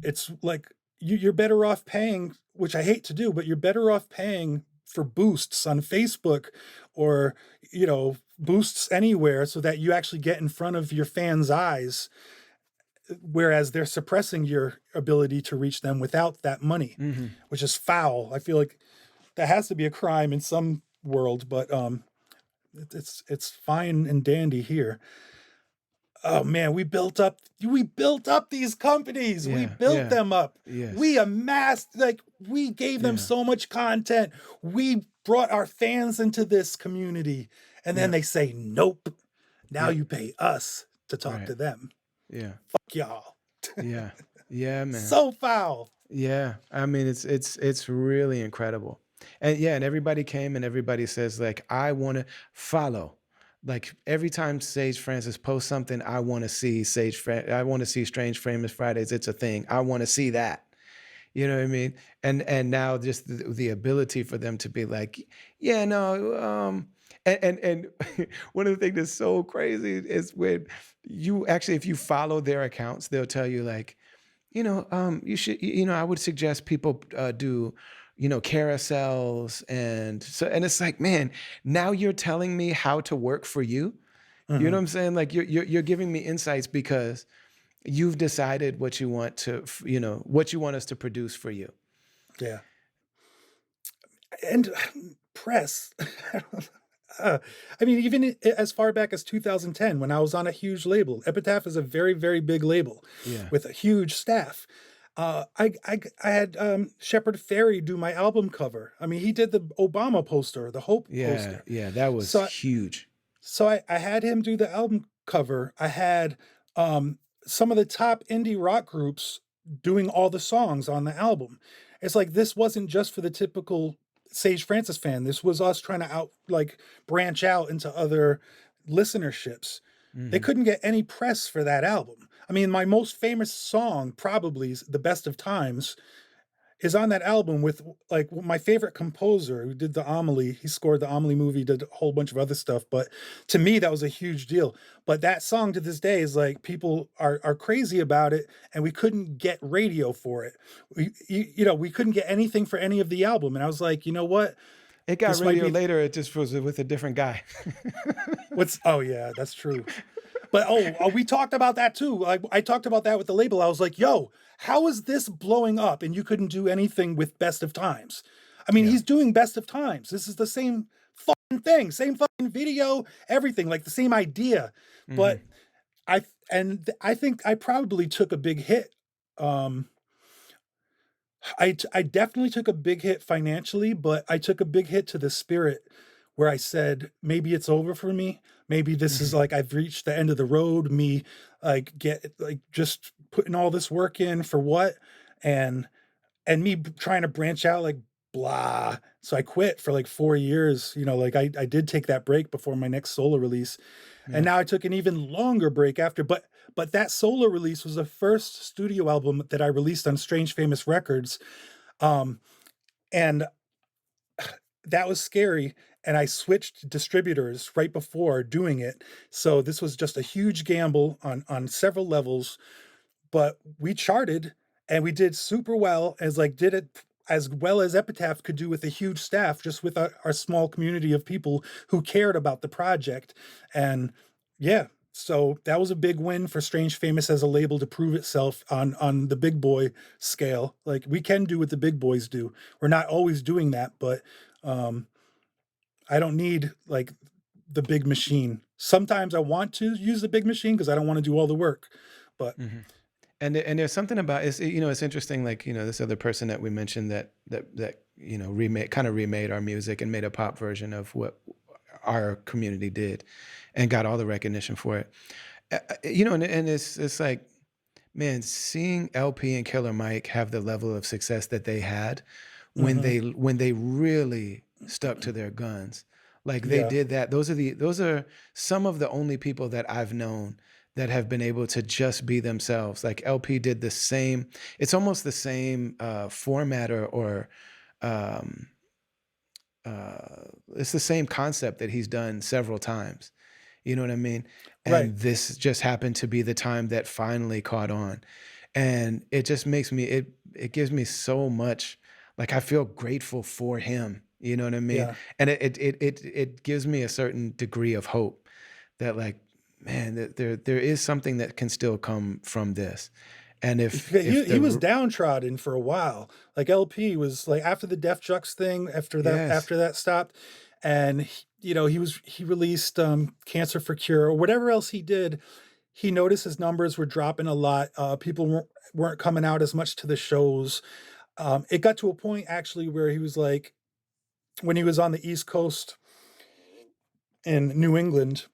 it's like you're better off paying, which I hate to do, but you're better off paying for boosts on Facebook or, boosts anywhere so that you actually get in front of your fans' eyes, whereas they're suppressing your ability to reach them without that money, Hmm. which is foul. I feel like that has to be a crime in some world, but it's fine and dandy here. Oh man, we built up these companies. We Yeah, built yeah, them up. yes, We amassed, like, we gave them yeah, so much content. We brought our fans into this community. And then yeah, they say, nope. Now yeah, you pay us to talk right, to them. yeah, Fuck y'all. yeah, yeah, man. So foul. Yeah, I mean it's really incredible. And yeah, and everybody came and everybody says like I want to follow. Like every time Sage Francis posts something, I want to see I want to see Strange Famous Fridays. It's a thing. I want to see that. You know what I mean? And now just the ability for them to be like, yeah, no, and one of the things that's so crazy is when you actually if you follow their accounts, they'll tell you like you should, I would suggest people do, carousels and it's like, man, now you're telling me how to work for you. You know Mhm. what I'm saying? Like you're giving me insights because you've decided what you want what you want us to produce for you. Yeah. And press. Uh, I mean, even as far back as 2010, when I was on a huge label, Epitaph is a very, very big label Yeah. with a huge staff. I had Shepard Fairey do my album cover. I mean, he did the Obama poster, the Hope Yeah. poster. Yeah. That was So, huge. I had him do the album cover. I had um, some of the top indie rock groups doing all the songs on the album. It's like this wasn't just for the typical Sage Francis fan. This was us trying to branch out into other listenerships. They Hmm. couldn't get any press for that album. I mean, my most famous song probably is "The Best of Times," is on that album with like my favorite composer who did the Amelie. He scored the Amelie movie, did a whole bunch of other stuff. But to me, that was a huge deal. But that song to this day is like people are crazy about it, and we couldn't get radio for it. We couldn't get anything for any of the album, and I was like, you know what? It got This might radio be later. It just was with a different guy. what's. Oh yeah, that's true. But we talked about that too. Like I talked about that with the label. I was like, "Yo, how is this blowing up?" And you couldn't do anything with Best of Times. I mean, Yeah. he's doing Best of Times. This is the same fucking thing, same fucking video, everything, like the same idea. Hmm. But I think I probably took a big hit. Um, I definitely took a big hit financially, but I took a big hit to the spirit where I said, maybe it's over for me. Maybe this is Hmm. like I've reached the end of the road. Me just putting all this work in for what? And me trying to branch out like blah. So I quit for like 4 years. Like I did take that break before my next solo release. And Yeah. now I took an even longer break after, but that solo release was the first studio album that I released on Strange Famous Records. Um, and that was scary. And I switched distributors right before doing it. So this was just a huge gamble on several levels, but we charted and we did super well, as like did it as well as Epitaph could do with a huge staff, just with our small community of people who cared about the project. And yeah, so that was a big win for Strange Famous as a label to prove itself on the big boy scale. Like we can do what the big boys do. We're not always doing that, but um I don't need like the big machine. Sometimes I want to use the big machine because I don't want to do all the work. But Hmm. And there's something about it's interesting, like this other person that we mentioned that remade our music and made a pop version of what our community did and got all the recognition for it. And it's like, man, seeing LP and Killer Mike have the level of success that they had mhm, when they really stuck to their guns, like they yeah, did that. Those are some of the only people that I've known that have been able to just be themselves. Like LP did the same. It's almost the same format or um, it's the same concept that he's done several times. You know what I mean? right. And this just happened to be the time that finally caught on. And it just makes me it gives me so much, like, I feel grateful for him, you know what I mean? Yeah. And it gives me a certain degree of hope that, like, man, that there is something that can still come from this. And Yeah, if he was the downtrodden for a while. Like LP was like after the Def Jux thing, yes, after that stopped, and he released Cancer for Cure or whatever else he did. He noticed his numbers were dropping a lot. People weren't coming out as much to the shows. It got to a point actually where he was like, when he was on the East Coast in New England,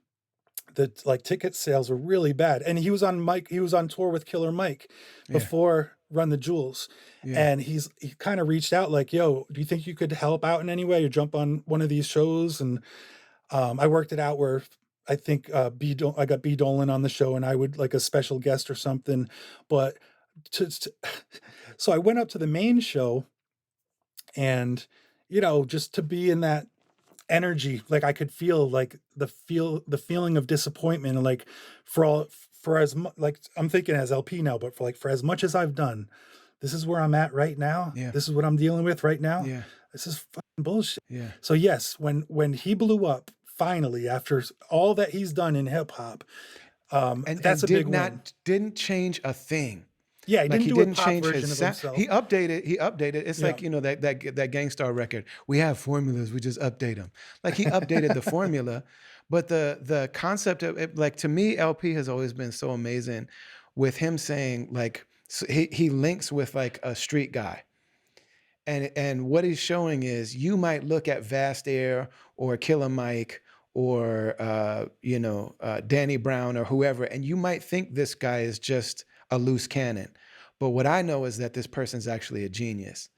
the like ticket sales were really bad. And he was on tour with Killer Mike yeah, before Run the Jewels. yeah, And he kind of reached out like, yo, do you think you could help out in any way or jump on one of these shows? And I worked it out where I think I got B Dolan on the show and I would like a special guest or something. But to so I went up to the main show and just to be in that energy, like I could feel like the feeling of disappointment and like for all for as much, like I'm thinking as LP now, but for as much as I've done, this is where I'm at right now, yeah, this is what I'm dealing with right now, yeah, this is fucking bullshit. yeah. So yes, when he blew up finally after all that he's done in hip hop, that's And a big win. didn't change a thing. Yeah, he Like, didn't he do a didn't pop change his version of sound. himself. He updated. It's Yeah. like, that Gangstar record. We have formulas, we just update them. Like, he updated the formula, but the concept of it, like, to me, LP has always been so amazing with him saying, like, he links with like a street guy. And what he's showing is you might look at Vast Air or Killer Mike or Danny Brown or whoever, and you might think this guy is just a loose cannon. But what I know is that this person's actually a genius.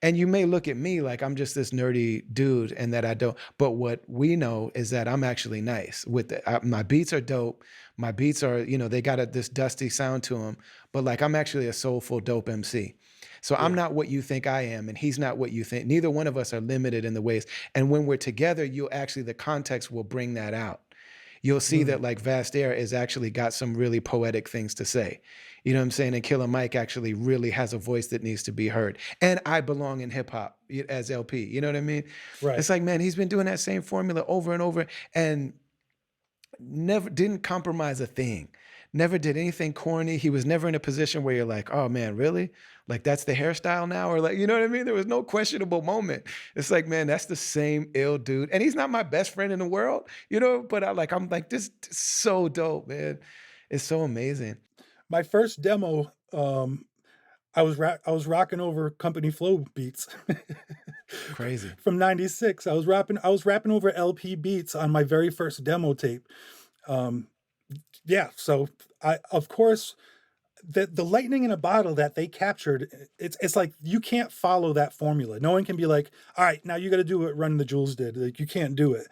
And you may look at me like I'm just this nerdy dude and that I don't. But what we know is that I'm actually nice. My beats are dope. My beats are, they got this dusty sound to them. But like, I'm actually a soulful, dope MC. So I'm Yeah. not what you think I am, and he's not what you think. Neither one of us are limited in the ways. And when we're together, the context will bring that out. You'll see Mm, that like Vast Air is actually got some really poetic things to say. You know what I'm saying? And Killer Mike actually really has a voice that needs to be heard. And I belong in hip hop as LP. You know what I mean? right. It's like, man, he's been doing that same formula over and over and never didn't compromise a thing. Never did anything corny. He was never in a position where you're like, oh man, really? Like, that's the hairstyle now? Or like, you know what I mean? There was no questionable moment. It's like, man, that's the same ill dude. And he's not my best friend in the world, but I'm like, this is so dope, man. It's so amazing. My first demo, I was rocking over Company Flow beats Crazy. from '96. I was rapping over LP beats on my very first demo tape. Um, yeah, so I of course the lightning in a bottle that they captured, it's like you can't follow that formula. No one can be like, all right, now you got to do what Run the Jewels did. Like you can't do it.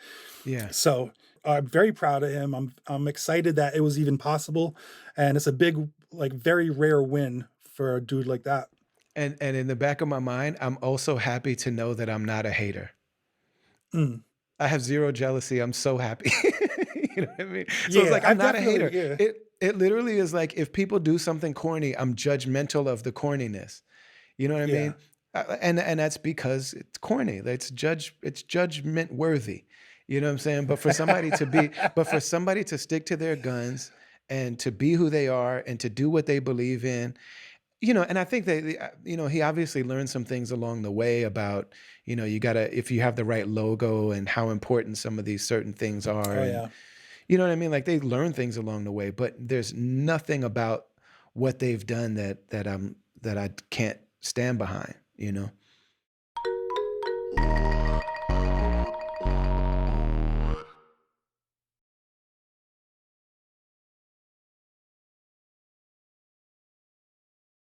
Yeah. So I'm very proud of him. I'm excited that it was even possible, and it's a big, like, very rare win for a dude like that. And in the back of my mind, I'm also happy to know that I'm not a hater. Mm. I have zero jealousy. I'm so happy. You know what I mean? So it's Yeah, like, I'm I've not a hater. definitely yeah. It literally is like, if people do something corny, I'm judgmental of the corniness. You know what I Yeah. mean? And that's because it's corny. It's judgment worthy. You know what I'm saying? But for somebody to stick to their guns and to be who they are and to do what they believe in, and I think he obviously learned some things along the way about, you gotta, if you have the right logo and how important some of these certain things are. Oh And yeah. you know what I mean? Like, they learn things along the way, but there's nothing about what they've done that I can't stand behind, you know?